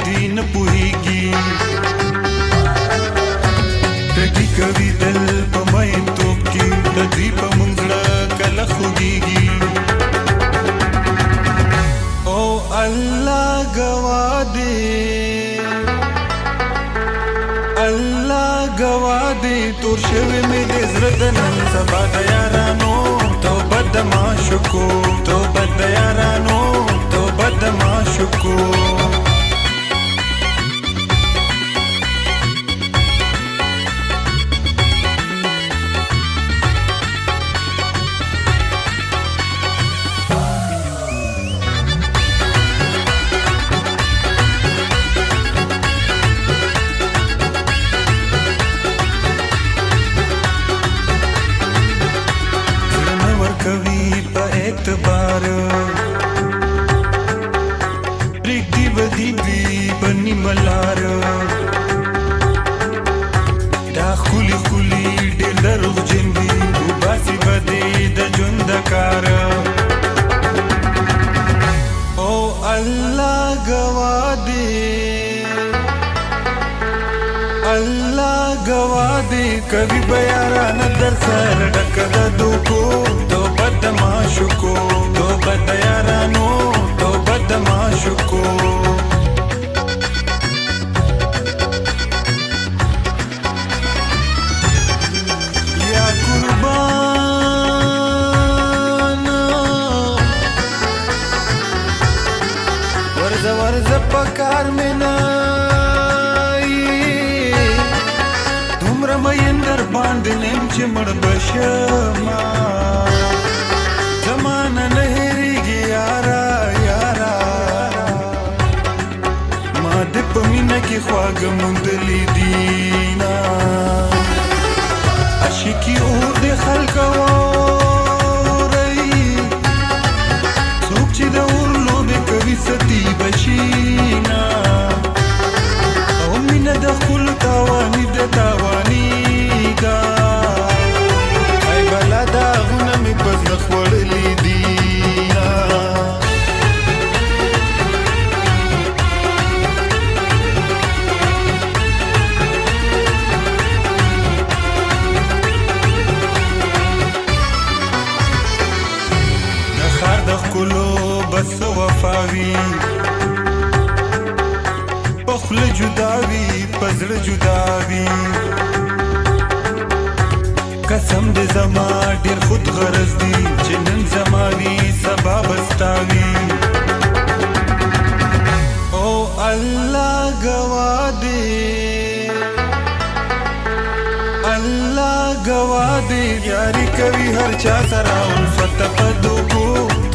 دوی نه پوهیږي ټګي کوي دل په مینتوب کې د دوی په موږ زړه کله خوږیږي او الله ګواه دی تور شوی مې د زړه د نن سبا د یارانو توبه د معشوقو توبه د یارانو توبه د معشوقو اعتبار پریږدي بدي دوی بني ملار دا ښکلي ښکلي ډېر دروغجن دي وباسي به دې د ژوند د کار او الله ګواه دی الله ګواه دی کوي به یارانه در سره ډکه د دوکو توبه د معشوقو توبه د یارانو توبه د معشوقو یا قربان ورځه ورځه په کار مې نه مین در باندې نیم چې مړ بشما زمانه نه هېرېږي یاره یاره ما دې په مینه کې خواږه موندلي دینه عاشقي اور دې خلکه واورئ څوک چې د اور لوبې کوي ستی بشینه او مینه د ښکلو تاواني د تاواني ای بلا داغونه مې په زړه خوړلي دي د ښار د ښکلو به څه وفا وي په خوله جدا وي په زړه جدا وي قسم دې زما ډېر خود غرض دي چې نن زما وي سبا به ستا وي او الله ګواه دی الله ګواه دی یاري کوي هر چا سره الفت په دوکو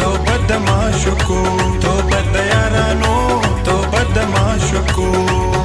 توبه د معشوقو توبه د یارانو توبه د معشوقو